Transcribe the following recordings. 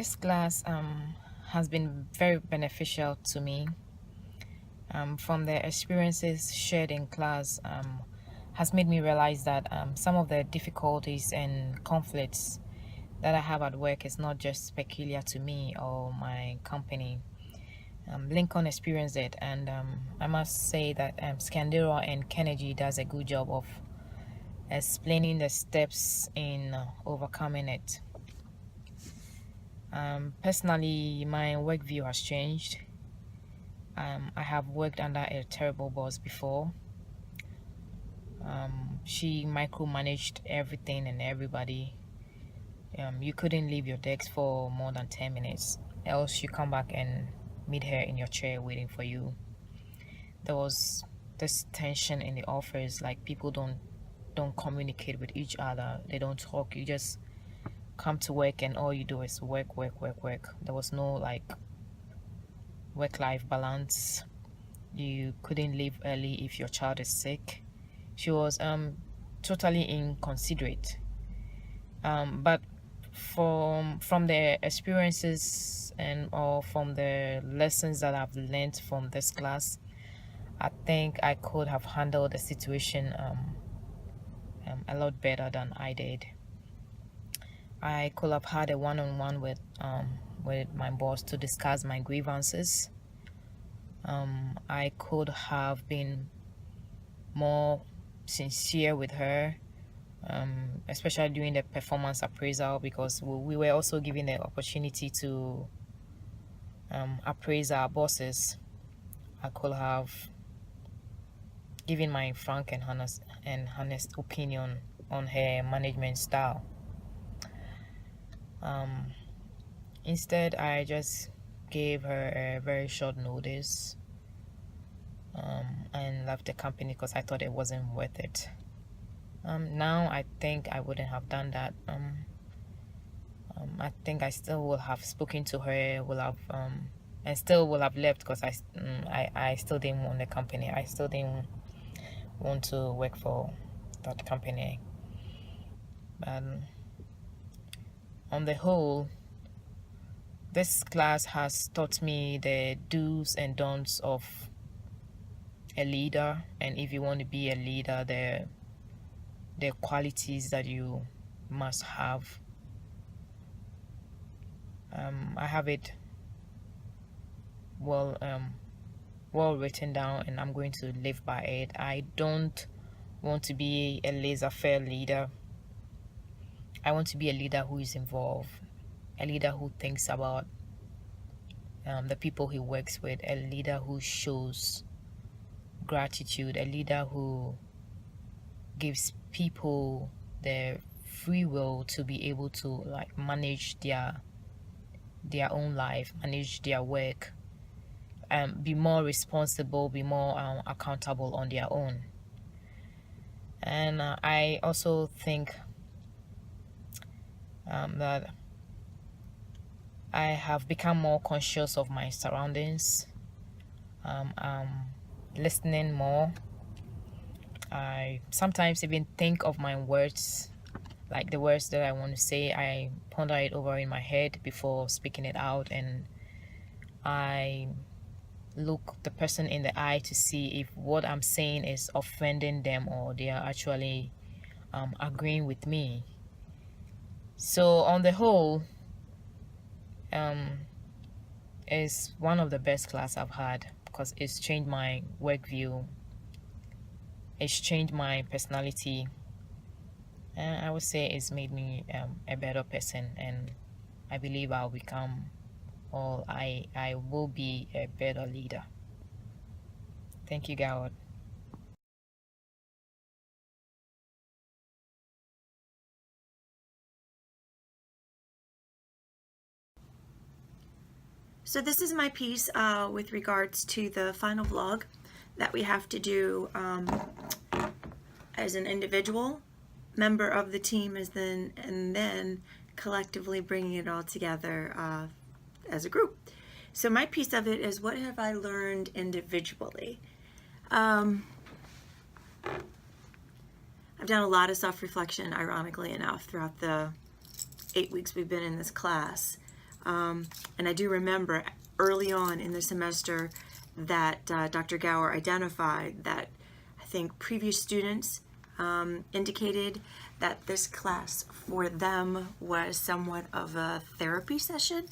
This class has been very beneficial to me. From the experiences shared in class has made me realize that some of the difficulties and conflicts that I have at work is not just peculiar to me or my company. Lincoln experienced it, and I must say that Scandura and Kennedy does a good job of explaining the steps in overcoming it. Personally, my work view has changed. I have worked under a terrible boss before. She micromanaged everything and everybody. You couldn't leave your desk for more than 10 minutes, else you come back and meet her in your chair waiting for you. There was this tension in the office, like people don't communicate with each other. They don't talk. You just come to work and all you do is work, work, work, work. There was no like work-life balance. You couldn't leave early if your child is sick. She was totally inconsiderate. But from the experiences and or from the lessons that I've learned from this class, I think I could have handled the situation a lot better than I did. I could have had a one-on-one with my boss to discuss my grievances. I could have been more sincere with her, especially during the performance appraisal, because we were also given the opportunity to appraise our bosses. I could have given my frank and honest opinion on her management style. Instead, I just gave her a very short notice and left the company because I thought it wasn't worth it. Now I think I wouldn't have done that. I think I still will have spoken to her, and still will have left because I still didn't want the company. I still didn't want to work for that company. But on the whole, this class has taught me the do's and don'ts of a leader, and if you want to be a leader, the qualities that you must have. I have it well written down, and I'm going to live by it. I don't want to be a laissez-faire leader. I want to be a leader who is involved, a leader who thinks about the people he works with, a leader who shows gratitude, a leader who gives people the free will to be able to like manage their own life, manage their work, be more responsible, be more accountable on their own. And I also think that I have become more conscious of my surroundings. Listening more. I sometimes even think of my words, like the words that I want to say. I ponder it over in my head before speaking it out, and I look the person in the eye to see if what I'm saying is offending them or they are actually agreeing with me. So on the whole, it's one of the best class I've had because it's changed my work view. It's changed my personality, and I would say it's made me a better person, and I believe I'll become, or I will be a better leader. Thank you, God. So this is my piece with regards to the final vlog that we have to do as an individual member of the team, and then collectively bringing it all together as a group. So my piece of it is, what have I learned individually? I've done a lot of self-reflection, ironically enough, throughout the 8 weeks we've been in this class. And I do remember early on in the semester that Dr. Gower identified that I think previous students indicated that this class for them was somewhat of a therapy session.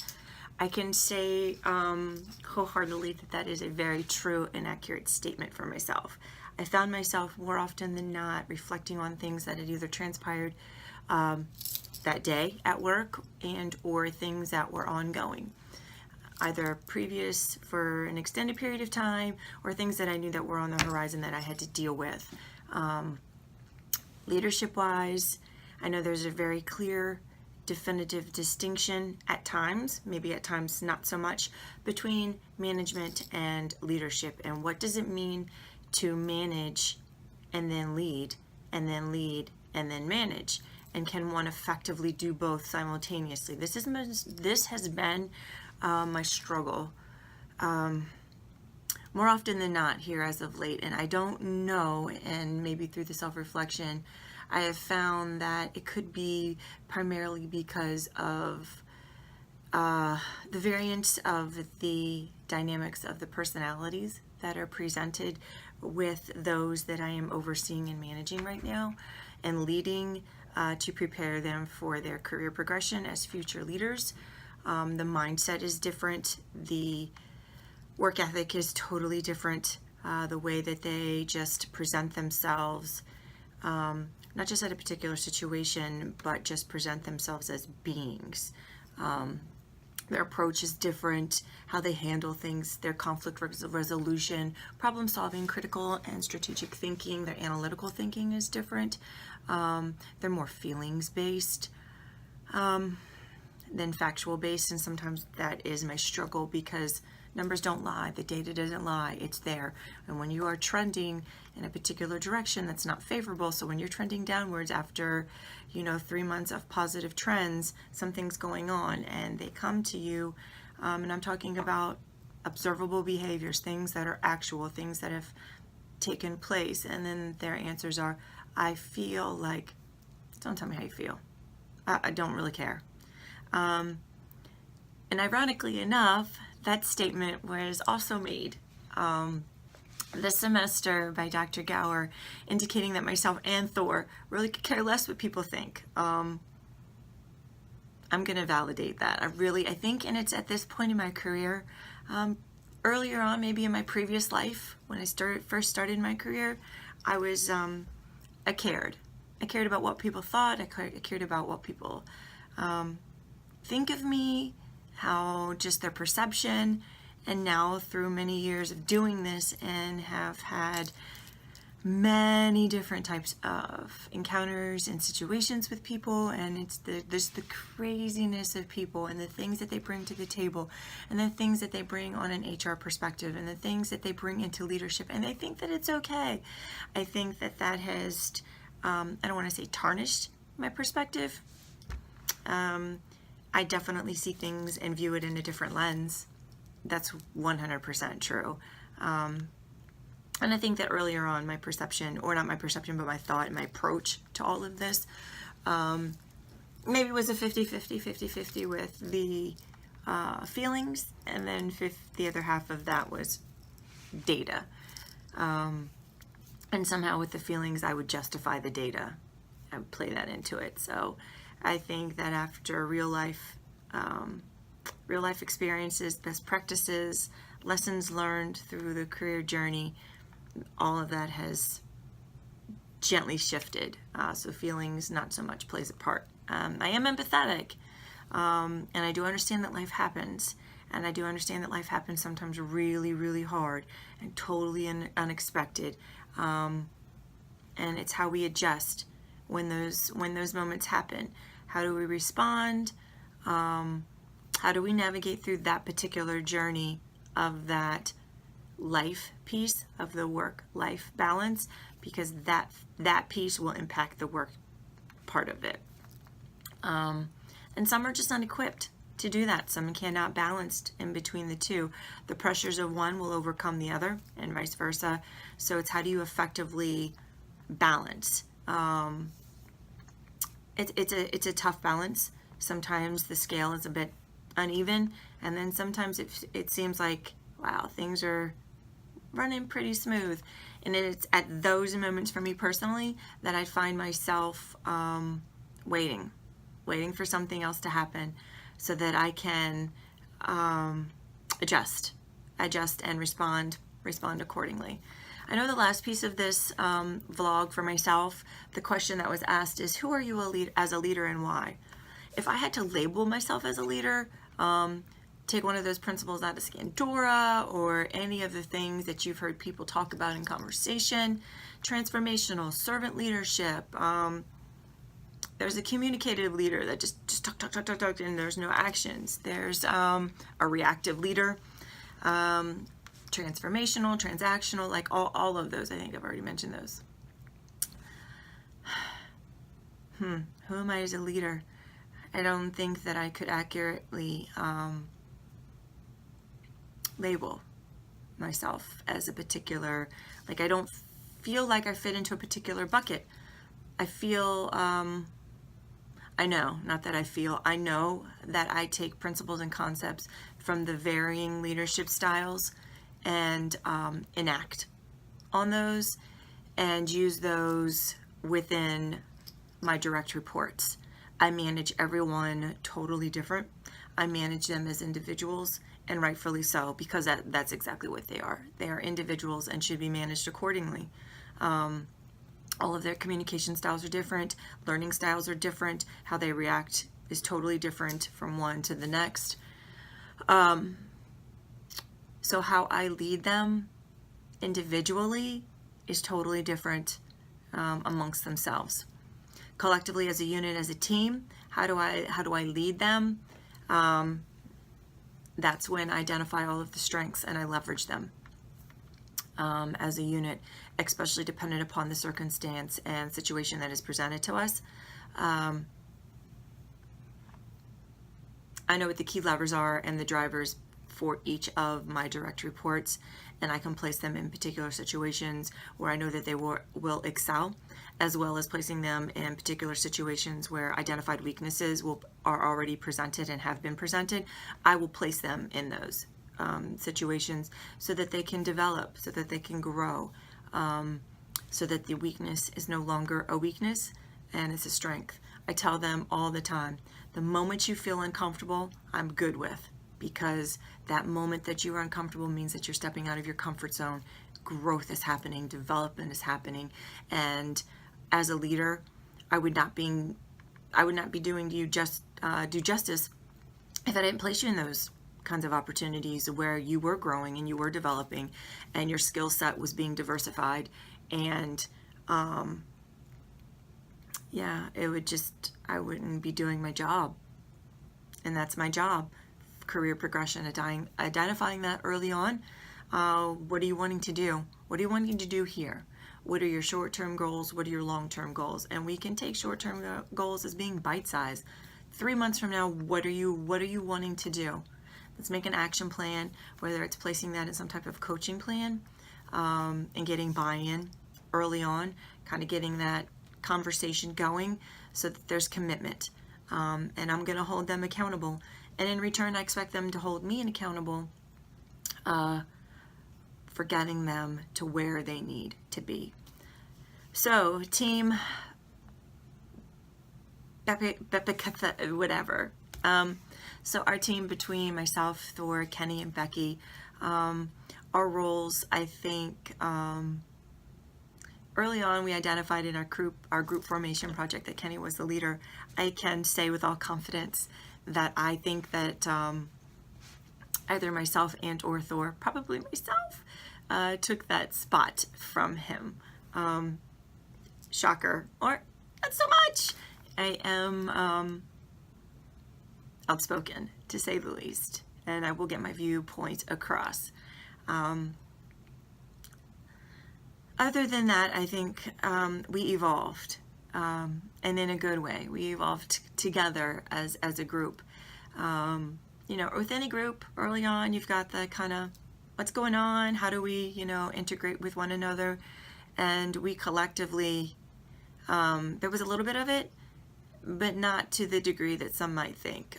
I can say wholeheartedly that that is a very true and accurate statement for myself. I found myself more often than not reflecting on things that had either transpired that day at work and or things that were ongoing, either previous for an extended period of time or things that I knew that were on the horizon that I had to deal with. Leadership wise, I know there's a very clear definitive distinction at times, maybe at times not so much, between management and leadership. And what does it mean to manage and then lead and then lead and then manage? And can one effectively do both simultaneously? This has been my struggle more often than not here as of late. And I don't know, and maybe through the self-reflection, I have found that it could be primarily because of the variance of the dynamics of the personalities that are presented with those that I am overseeing and managing right now and leading to prepare them for their career progression as future leaders. The mindset is different. The work ethic is totally different. The way that they just present themselves, not just at a particular situation, but just present themselves as beings. Their approach is different, how they handle things, their conflict resolution, problem solving, critical and strategic thinking, their analytical thinking is different. They're more feelings based than factual based, and sometimes that is my struggle because numbers don't lie, the data doesn't lie, it's there. And when you are trending in a particular direction that's not favorable, so when you're trending downwards after 3 months of positive trends, something's going on and they come to you, and I'm talking about observable behaviors, things that are actual, things that have taken place, and then their answers are, I feel like, don't tell me how you feel, I don't really care. And ironically enough, that statement was also made this semester by Dr. Gower, indicating that myself and Thor really could care less what people think. I'm going to validate that. I think, and it's at this point in my career, earlier on, maybe in my previous life, when I first started my career, I cared. I cared about what people thought. I cared about what people think of me, how just their perception. And now through many years of doing this and have had many different types of encounters and situations with people, and it's the craziness of people and the things that they bring to the table and the things that they bring on an HR perspective and the things that they bring into leadership, and they think that it's okay. I think that has I don't want to say tarnished my perspective. I definitely see things and view it in a different lens. That's 100% true. And I think that earlier on, my perception, or not my perception, but my thought and my approach to all of this, maybe it was a 50-50 with the feelings, and then the other half of that was data. And somehow with the feelings, I would justify the data. I would play that into it. So I think that after real life experiences, best practices, lessons learned through the career journey, all of that has gently shifted. So feelings not so much plays a part. I am empathetic, and I do understand that life happens. And I do understand that life happens sometimes really, really hard and totally unexpected. And it's how we adjust when those moments happen. How do we respond? How do we navigate through that particular journey of that life piece of the work-life balance? Because that piece will impact the work part of it. And some are just unequipped to do that. Some cannot balance in between the two. The pressures of one will overcome the other, and vice versa. So it's how do you effectively balance? It's a tough balance. Sometimes the scale is a bit uneven, and then sometimes it seems like, wow, things are running pretty smooth. And it's at those moments for me personally that I find myself waiting for something else to happen so that I can adjust and respond accordingly. I know the last piece of this vlog for myself, the question that was asked is, who are you as a leader and why? If I had to label myself as a leader, take one of those principles out of Scandora or any of the things that you've heard people talk about in conversation, transformational, servant leadership. There's a communicative leader that just talk, and there's no actions. There's a reactive leader, transformational, transactional, like all of those. I think I've already mentioned those. Who am I as a leader? I don't think that I could accurately label myself as a particular, like I don't feel like I fit into a particular bucket. I feel, I know that I take principles and concepts from the varying leadership styles and enact on those and use those within my direct reports. I manage everyone totally different. I manage them as individuals, and rightfully so, because that's exactly what they are. They are individuals and should be managed accordingly. All of their communication styles are different, learning styles are different, how they react is totally different from one to the next. So how I lead them individually is totally different amongst themselves. Collectively, as a unit, as a team, how do I lead them? That's when I identify all of the strengths and I leverage them as a unit, especially dependent upon the circumstance and situation that is presented to us. I know what the key levers are and the drivers for each of my direct reports, and I can place them in particular situations where I know that they will excel, as well as placing them in particular situations where identified weaknesses are already presented and have been presented. I will place them in those situations so that they can develop, so that they can grow, so that the weakness is no longer a weakness and it's a strength. I tell them all the time, the moment you feel uncomfortable, I'm good with, because that moment that you are uncomfortable means that you're stepping out of your comfort zone. Growth is happening, development is happening, and as a leader, I would not be doing you do justice if I didn't place you in those kinds of opportunities where you were growing and you were developing and your skill set was being diversified, and yeah, I wouldn't be doing my job. And that's my job, career progression, identifying that early on. What are you wanting to do? What are you wanting to do here? What are your short-term goals? What are your long-term goals? And we can take short-term goals as being bite-sized. 3 months from now, what are you wanting to do? Let's make an action plan, whether it's placing that in some type of coaching plan, and getting buy-in early on, kind of getting that conversation going so that there's commitment. And I'm going to hold them accountable. And in return, I expect them to hold me accountable for getting them to where they need to be. So, team Bepaketh, whatever. So our team between myself, Thor, Kenny, and Becky, our roles, I think, early on we identified in our group formation project that Kenny was the leader. I can say with all confidence that I think that either myself and or Thor, probably myself, took that spot from him. Shocker, or not so much. I am outspoken, to say the least, and I will get my viewpoint across. Other than that, I think we evolved, and in a good way. We evolved together as a group. You know, with any group, early on, you've got the kind of, what's going on? How do we, integrate with one another? And we collectively, there was a little bit of it, but not to the degree that some might think.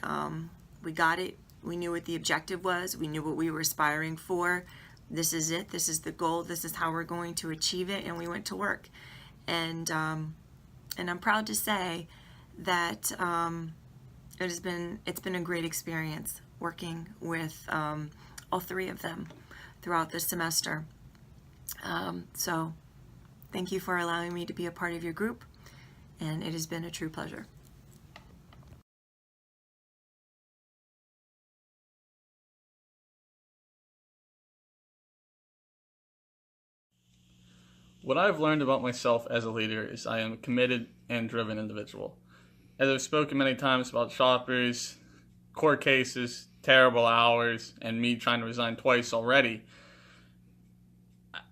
We got it We knew what the objective was. We knew what we were aspiring for. This is it. This is the goal. This is how we're going to achieve it. And we went to work. And I'm proud to say that it's been a great experience working with all three of them throughout this semester. So thank you for allowing me to be a part of your group, and it has been a true pleasure. What I've learned about myself as a leader is I am a committed and driven individual. As I've spoken many times about shoppers, court cases, terrible hours, and me trying to resign twice already,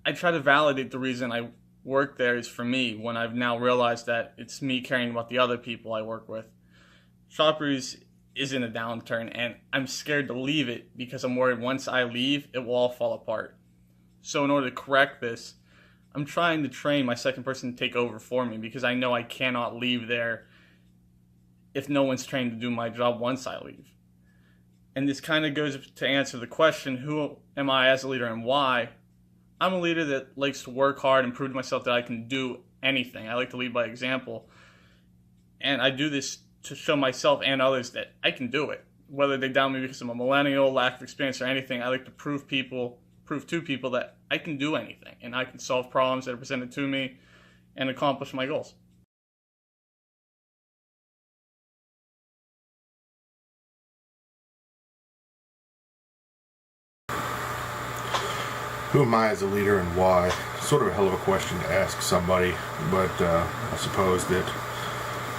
I try to validate the reason I work there is for me when I've now realized that it's me caring about the other people I work with. Shoppers is in a downturn, and I'm scared to leave it because I'm worried once I leave, it will all fall apart. So in order to correct this, I'm trying to train my second person to take over for me because I know I cannot leave there if no one's trained to do my job once I leave. And this kind of goes to answer the question, who am I as a leader and why? I'm a leader that likes to work hard and prove to myself that I can do anything. I like to lead by example. And I do this to show myself and others that I can do it. Whether they doubt me because I'm a millennial, lack of experience, or anything, I like to prove to people that I can do anything and I can solve problems that are presented to me and accomplish my goals. Who am I as a leader and why? Sort of a hell of a question to ask somebody, but I suppose that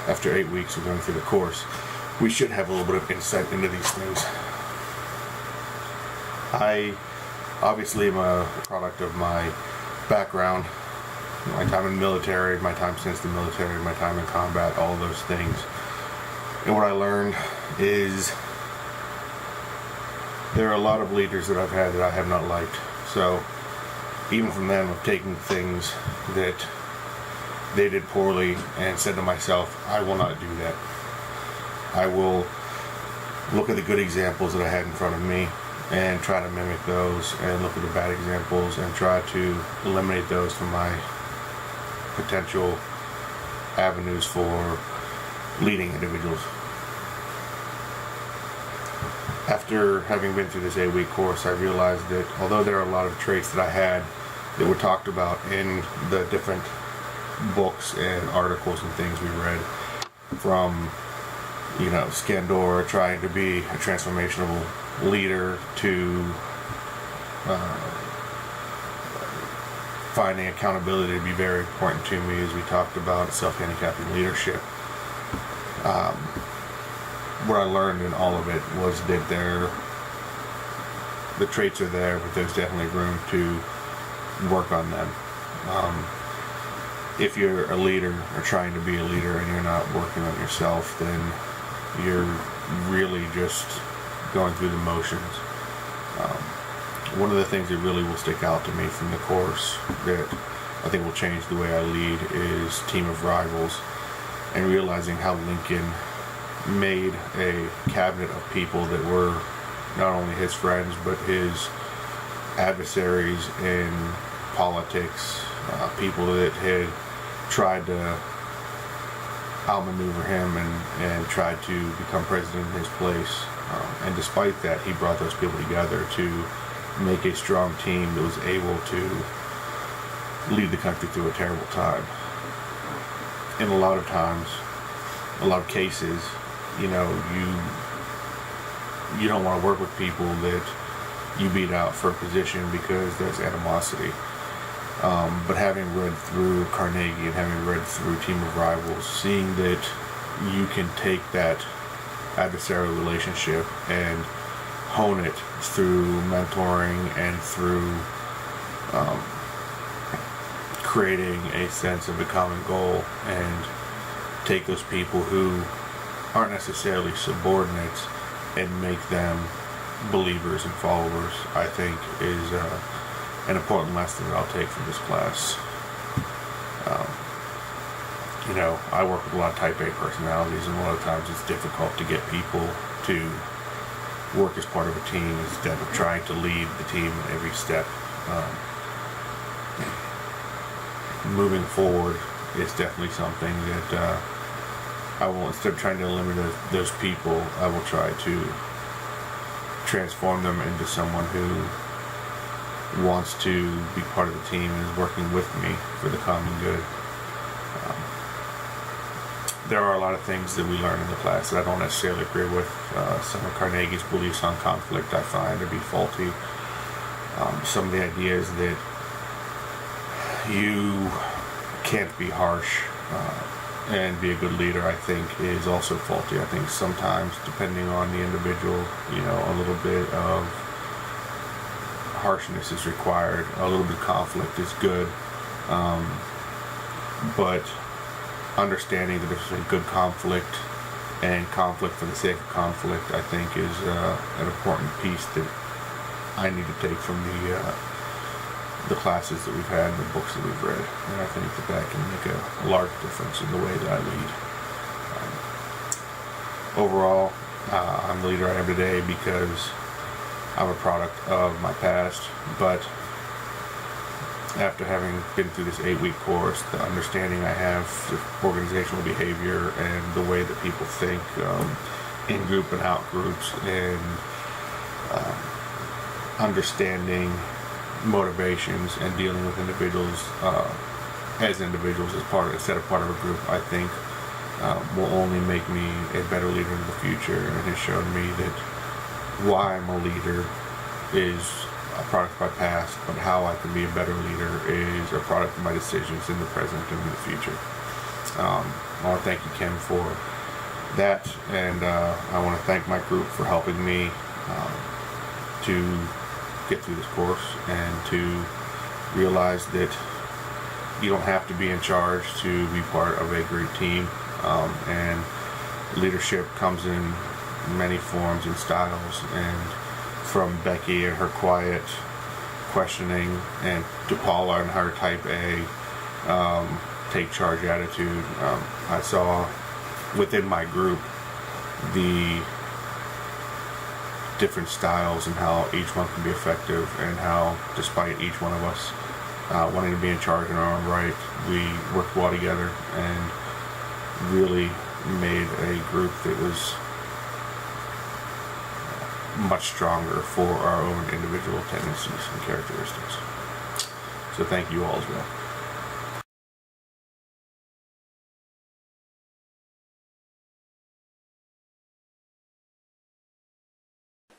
after 8 weeks of going through the course, we should have a little bit of insight into these things. I obviously am a product of my background, my time in the military, my time since the military, my time in combat, all of those things. And what I learned is there are a lot of leaders that I've had that I have not liked. So even from them, I've taken things that they did poorly and said to myself, I will not do that. I will look at the good examples that I had in front of me and try to mimic those, and look at the bad examples and try to eliminate those from my potential avenues for leading individuals. After having been through this 8-week course, I realized that although there are a lot of traits that I had that were talked about in the different books and articles and things we read, from Scandor trying to be a transformational leader to finding accountability to be very important to me, as we talked about self-handicapping leadership. What I learned in all of it was that the traits are there, but there's definitely room to work on them. If you're a leader or trying to be a leader and you're not working on yourself, then you're really just going through the motions. One of the things that really will stick out to me from the course that I think will change the way I lead is Team of Rivals, and realizing how Lincoln made a cabinet of people that were not only his friends but his adversaries in politics, people that had tried to outmaneuver him and tried to become president in his place. And despite that, he brought those people together to make a strong team that was able to lead the country through a terrible time. And a lot of times, a lot of cases, you don't want to work with people that you beat out for a position because there's animosity. But having read through Carnegie and having read through Team of Rivals, seeing that you can take that adversarial relationship and hone it through mentoring and through creating a sense of a common goal, and take those people who aren't necessarily subordinates and make them believers and followers, I think is an important lesson that I'll take from this class. I work with a lot of type A personalities, and a lot of times it's difficult to get people to work as part of a team instead of trying to lead the team in every step. Moving forward is definitely something that I will, instead of trying to eliminate those people, I will try to transform them into someone who wants to be part of the team and is working with me for the common good. There are a lot of things that we learn in the class that I don't necessarily agree with. Some of Carnegie's beliefs on conflict I find to be faulty. Some of the ideas that you can't be harsh and be a good leader, I think, is also faulty. I think sometimes, depending on the individual, a little bit of harshness is required. A little bit of conflict is good, but understanding the difference between good conflict and conflict for the sake of conflict, I think, is an important piece that I need to take from the classes that we've had and the books that we've read. And I think that can make a large difference in the way that I lead. Overall, I'm the leader I am today because I'm a product of my past, but after having been through this 8-week course, the understanding I have of organizational behavior and the way that people think in group and out groups, and understanding motivations and dealing with individuals as individuals instead of part of a group, I think will only make me a better leader in the future, and it has shown me that why I'm a leader is a product of my past, but how I can be a better leader is a product of my decisions in the present and in the future. I want to thank you, Kim, for that, and I want to thank my group for helping me to get through this course and to realize that you don't have to be in charge to be part of a great team, and leadership comes in many forms and styles, and from Becky and her quiet questioning, and to Paula and her type A take charge attitude. I saw within my group the different styles and how each one can be effective, and how despite each one of us wanting to be in charge in our own right, we worked well together and really made a group that was much stronger for our own individual tendencies and characteristics. So thank you all as well.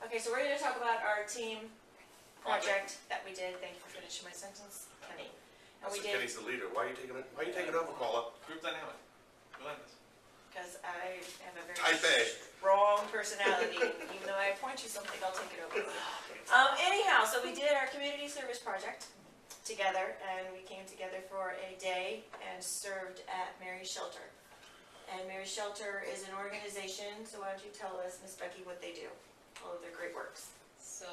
Okay, so we're going to talk about our team project that we did. Thank you for finishing my sentence, Kenny. And we did, Kenny's the leader. Why are you taking over, Paula? Group dynamic. Relentless. because I am a very Type A. strong personality. Even though I appoint you something, I'll take it over. Anyhow, so we did our community service project together, and we came together for a day and served at Mary's Shelter. And Mary's Shelter is an organization, so why don't you tell us, Miss Becky, what they do, all of their great works. So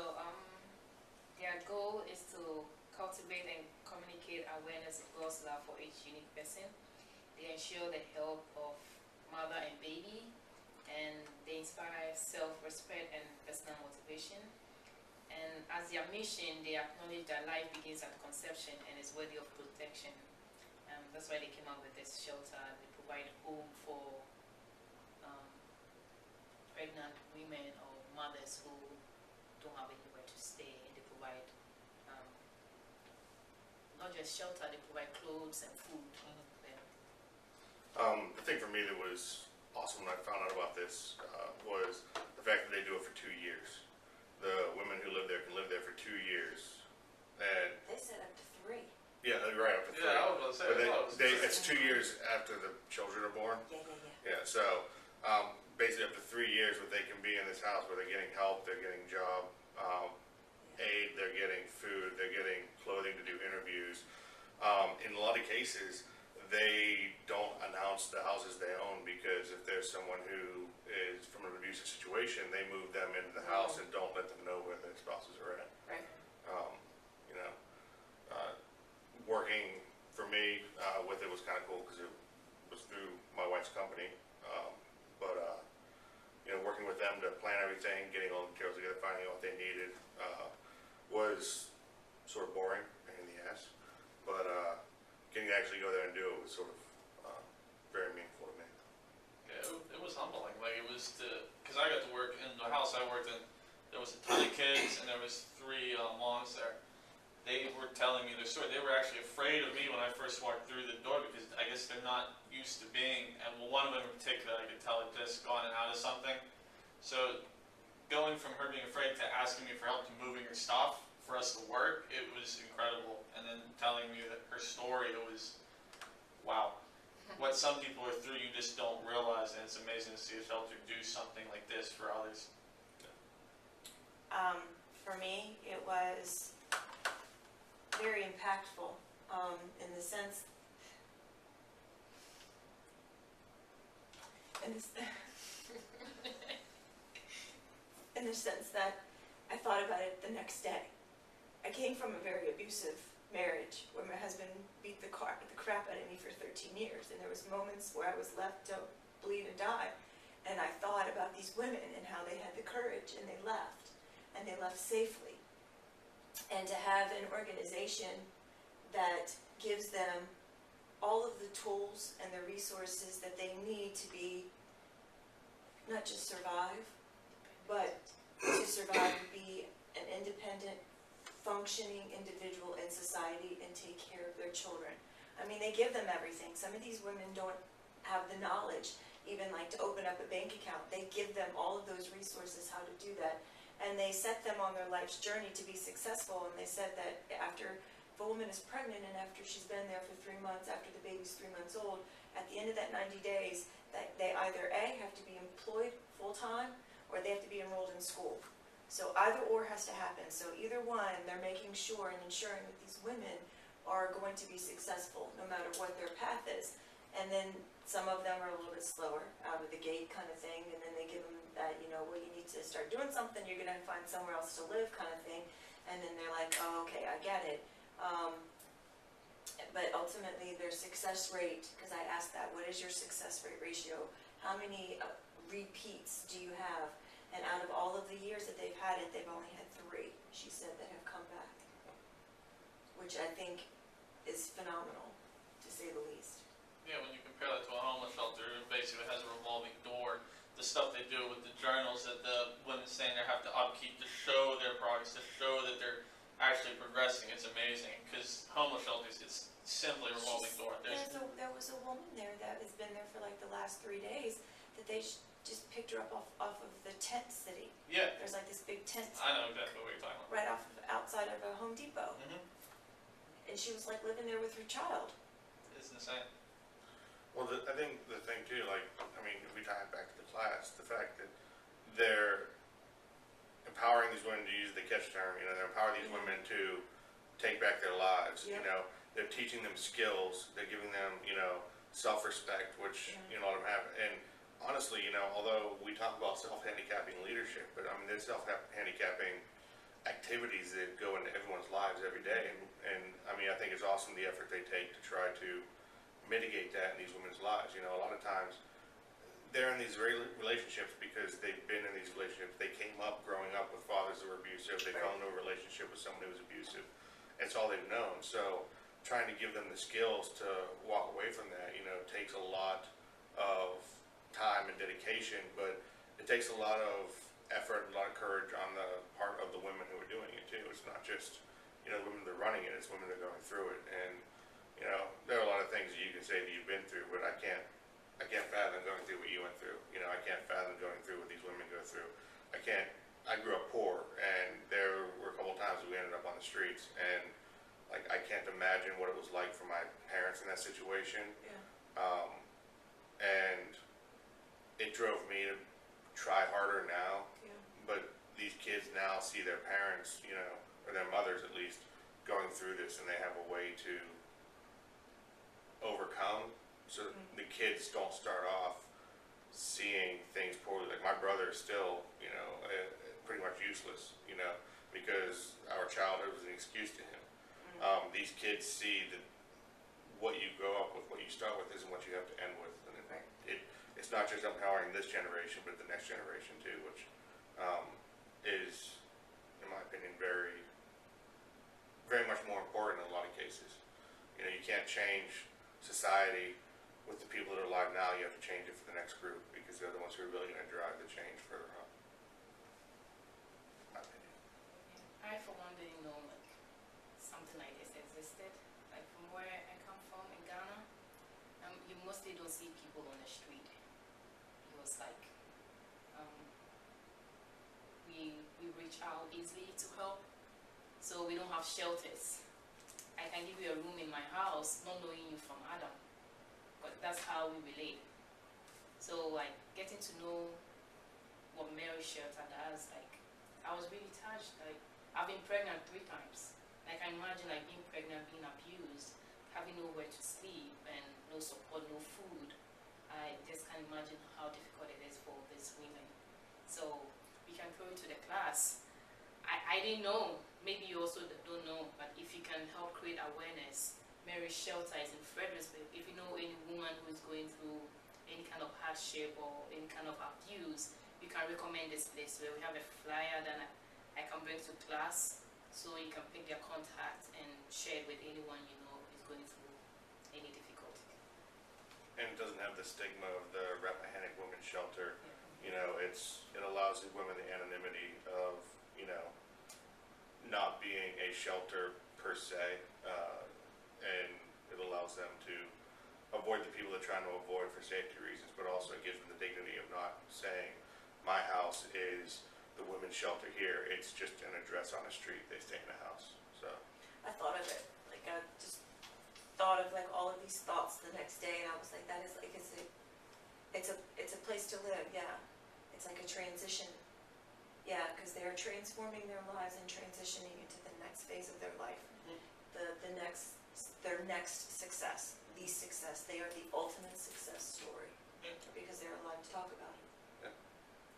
their goal is to cultivate and communicate awareness of God's love for each unique person. They ensure the health of mother and baby, and they inspire self-respect and personal motivation. And as their mission, they acknowledge that life begins at conception and is worthy of protection. That's why they came up with this shelter. They provide home for pregnant women or mothers who don't have anywhere to stay. They provide not just shelter, they provide clothes and food. The thing for me that was awesome when I found out about this was the fact that they do it for 2 years. The women who live there can live there for 2 years, and They said up to 3. yeah, right up to 3. Yeah, I was going to say, But it's 2 years after the children are born. Yeah. Yeah, so basically up to 3 years, where they can be in this house, where they're getting help, they're getting job aid, they're getting food, they're getting clothing to do interviews. In a lot of cases, they don't announce the houses they own, because if there's someone who is from an abusive situation, they move them into the house and don't let them know where their spouses are at. Right. Working for me with it was kind of cool, because it was through my wife's company. But working with them to plan everything, getting all the materials together, finding out what they needed, was sort of boring and in the ass. But getting to actually go there and do it was sort of very meaningful to me. Yeah, it was humbling. Like, it was because I got to work in the house I worked in. There was a ton of kids, and there was 3 moms there. They were telling me their story. They were actually afraid of me when I first walked through the door because I guess they're not used to being, and one of them in particular, I could tell had just gone out of something. So going from her being afraid to asking me for help to moving her stuff for us to work, it was incredible. And then telling me that her story, it was, wow. What some people are through, you just don't realize, and it's amazing to see a shelter do something like this for others. For me, it was very impactful in the sense, in the sense that I thought about it the next day. I came from a very abusive marriage where my husband beat the crap out of me for 13 years, and there was moments where I was left to bleed and die, and I thought about these women and how they had the courage and they left safely. And to have an organization that gives them all of the tools and the resources that they need to be, not just survive, but to survive and be an independent, functioning individual in society and take care of their children. I mean, they give them everything. Some of these women don't have the knowledge, even like to open up a bank account. They give them all of those resources, how to do that. And they set them on their life's journey to be successful. And they said that if a woman is pregnant and after she's been there for 3 months, after the baby's 3 months old, at the end of that 90 days, that they either A, have to be employed full-time, or they have to be enrolled in school. So either or has to happen. So either one, they're making sure and ensuring that these women are going to be successful no matter what their path is. And then some of them are a little bit slower out of the gate kind of thing, and then they give them that, well, you need to start doing something, you're going to find somewhere else to live kind of thing. And then they're like, oh, okay, I get it. But ultimately their success rate, because I asked that, what is your success rate ratio? How many repeats do you have? And out of all of the years that they've had it, they've only had 3, she said, that have come back, which I think is phenomenal, to say the least. Yeah, when you compare that to a homeless shelter, it basically has a revolving door. The stuff they do with the journals that the women staying there have to upkeep to show their progress, to show that they're actually progressing, it's amazing. Because homeless shelters, it's simply a revolving door. There was a woman there that has been there for like the last 3 days that they just picked her up off of the tent city. Yeah. There's like this big tent. I know exactly what you're talking about. Right outside of a Home Depot. Mm-hmm. And she was like living there with her child. It's insane. Well, I think the thing too, if we tie it back to the class, the fact that they're empowering these women, to use the catch term, they're empowering these women to take back their lives. Yep. They're teaching them skills. They're giving them, self-respect, which a lot of them have. And honestly, although we talk about self-handicapping leadership, but there's self-handicapping activities that go into everyone's lives every day. And I think it's awesome the effort they take to try to mitigate that in these women's lives. A lot of times they're in these relationships because they've been in these relationships. They came up growing up with fathers that were abusive. They fell into a relationship with someone who was abusive. It's all they've known. So trying to give them the skills to walk away from that, takes a lot of time and dedication, but it takes a lot of effort and a lot of courage on the part of the women who are doing it too. It's not just, the women that are running it, it's women that are going through it. And, there are a lot of things that you can say that you've been through, but I can't fathom going through what you went through. I can't fathom going through what these women go through. I grew up poor, and there were a couple of times we ended up on the streets, and I can't imagine what it was like for my parents in that situation. Yeah. And it drove me to try harder now. Yeah. But these kids now see their parents, or their mothers at least, going through this, and they have a way to overcome. So the kids don't start off seeing things poorly. Like my brother is still, pretty much useless, because our childhood was an excuse to him. These kids see that what you grow up with, what you start with, isn't what you have to end with. And it's not just empowering this generation, but the next generation too, which is, in my opinion, very, very much more important in a lot of cases. You know, you can't change society with the people that are alive now. You have to change it for the next group because they're the ones who are really going to drive the change further on. My opinion. I, for one, didn't know like something like this existed. Like from where I come from in Ghana, you mostly don't see people on the street. It was like we reach out easily to help, so we don't have shelters. I can give you a room in my house, not knowing you from Adam, but that's how we relate. So like getting to know what Mary Shelter does, like I was really touched. Like I've been pregnant 3 times. Like I imagine like being pregnant, being abused, having nowhere to sleep and no support, no food. I just can't imagine how difficult it is for these women. So we can throw it to the class. I didn't know, maybe you also don't know, but if you can help create awareness, Mary Shelter is in Fredericksburg. If you know any woman who is going through any kind of hardship or any kind of abuse, you can recommend this place where we have a flyer that I can bring to class, so you can pick their contact and share it with anyone you know who is going through any difficulty. And it doesn't have the stigma of the Rappahannock Women's Shelter. You know, it allows the women the anonymity of, you know, not being a shelter per se, and it allows them to avoid the people they're trying to avoid for safety reasons, but also it gives them the dignity of not saying, my house is the women's shelter here, it's just an address on the street, they stay in a house, so. I thought of it, like I just thought of like all of these thoughts the next day, and I was like, that is like, it's a place to live, yeah. It's like a transition, yeah, because they're transforming their lives and transitioning into the next phase of their life. Their next success, the success. They are the ultimate success story because they're allowed to talk about it.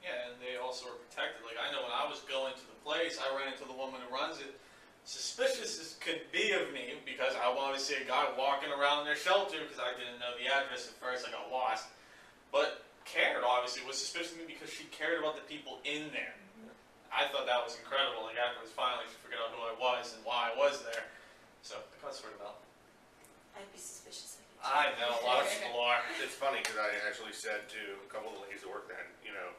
Yeah, and they also are protected. Like I know when I was going to the place, I ran into the woman who runs it. Suspicious as could be of me because I wanted to see a guy walking around their shelter because I didn't know the address at first. I got lost, but cared obviously was suspicious of me because she cared about the people in there. I thought that was incredible. Like afterwards, finally, she figured out who I was and why I was there. So the cuts word about. I'd be suspicious of you. I know a lot of people are. It's funny because I actually said to a couple of the ladies that work there, you know,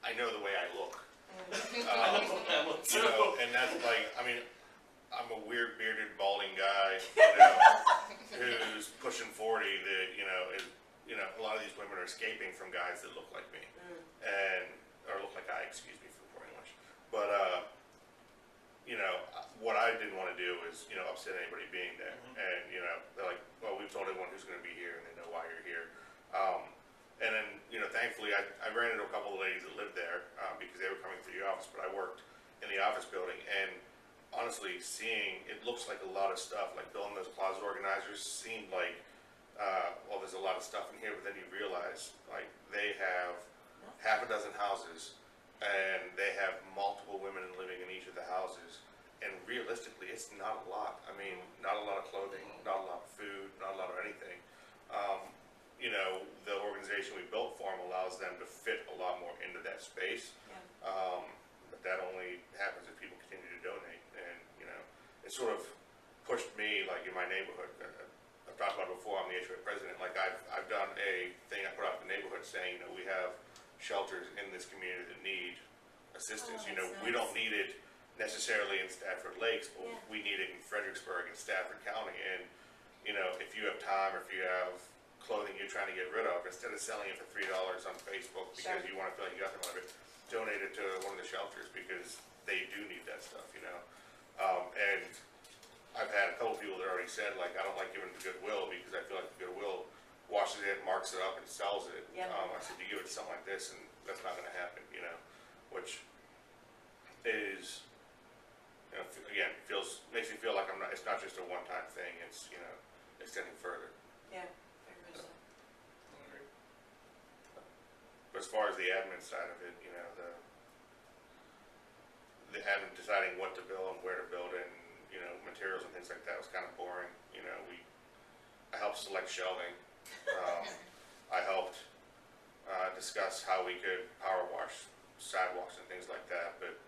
I know the way I look. I know that one You too. know, and that's like, I mean, I'm a weird bearded balding guy, you know, who's pushing 40 that, you know, is, you know, a lot of these women are escaping from guys that look like me. And, or look like excuse me for the poor English. But, you know, what I didn't want to do is, you know, upset anybody being there. And, you know, they're like, well, we've told everyone who's going to be here and they know why you're here. And then, you know, thankfully I ran into a couple of ladies that lived there because they were coming through the office, but I worked in the office building. And honestly, seeing, it looks like a lot of stuff, like building those closet organizers seemed like, well, there's a lot of stuff in here, but then you realize, like, they have half a dozen houses and they have multiple women living in each of the houses, and realistically it's not a lot. I mean, not a lot of clothing, not a lot of food, not a lot of anything. You know, the organization we built for them allows them to fit a lot more into that space. But that only happens if people continue to donate, and you know, it sort of pushed me, like in my neighborhood, I've talked about it before, I'm the HOA president, like I've done a thing I put out in the neighborhood saying, you know, we have shelters in this community that need assistance. You know, we don't need it necessarily in Stafford Lakes, but we need it in Fredericksburg and Stafford County. And, you know, if you have time or if you have clothing you're trying to get rid of, instead of selling it for $3 on Facebook because you want to feel like you got them out of it, donate it to one of the shelters because they do need that stuff, you know. And I've had a couple people that already said, like, I don't like giving it to Goodwill because I feel like the Goodwill washes it, marks it up, and sells it. I said, you give it to something like this, and that's not going to happen, you know, which is, you know, again, makes me feel like it's not just a one-time thing, it's, you know, extending further. Yeah, very much so. But as far as the admin side of it, you know, the admin deciding what to build and where to build it, and, you know, materials and things like that was kind of boring. You know, I helped select shelving. I helped discuss how we could power wash sidewalks and things like that, but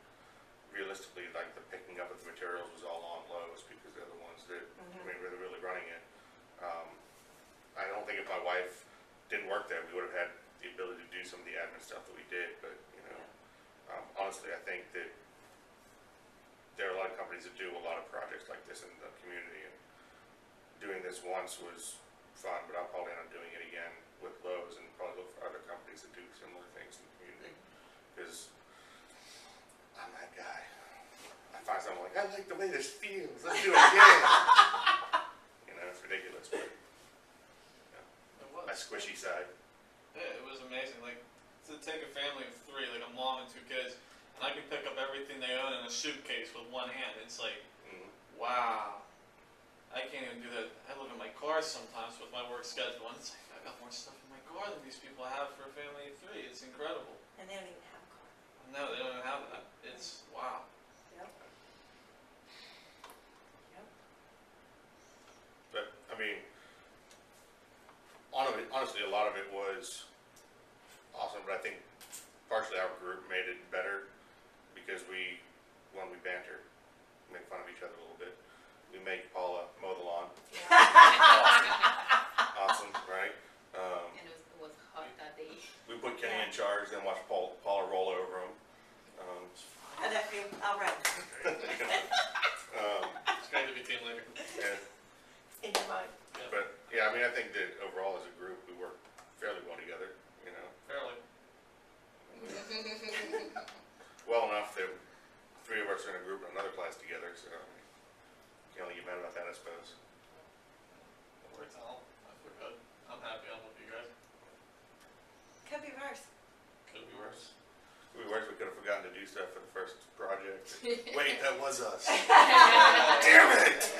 realistically, like the picking up of the materials was all on Lowe's because they're the ones that I mean were really running it. I don't think if my wife didn't work there, we would have had the ability to do some of the admin stuff that we did. But you know, honestly, I think that there are a lot of companies that do a lot of projects like this in the community, and doing this once was fun. But I'll probably end up doing it again with Lowe's and probably look for other companies that do similar things in the community because I'm that guy. I find something like, I like the way this feels. Let's do it again. You know, it's ridiculous, but It was. my squishy side. Yeah, it was amazing. Like, to take a family of 3, like a mom and 2 kids, and I can pick up everything they own in a suitcase with one hand. It's like, wow. I can't even do that. I look at my car sometimes with my work schedule, and it's like, I got more stuff in my car than these people have for a family of 3. It's incredible. And they don't even have a car. No, they don't even have that. It's, wow. Yep. Yep. But, I mean, honestly, a lot of it was awesome, but I think partially our group made it better because when we banter, make fun of each other a little bit. We make Paula mow the lawn. Awesome, right? And it was hot that day. We put Kenny in charge, then watch Paula roll over him. How'd that feel? All right. It's great to be team leader. And, In your mind. but yeah, I mean, I think that overall as a group, we work fairly well together. You know, Fairly. well enough that 3 of us are in a group in another class together. So can't really get mad about that, I suppose. It worked out. I feel good. I'm happy I'm with you guys. Could be worse. Could be worse. Could be worse. We could have forgotten to do stuff for the first project. Wait, that was us. Damn it!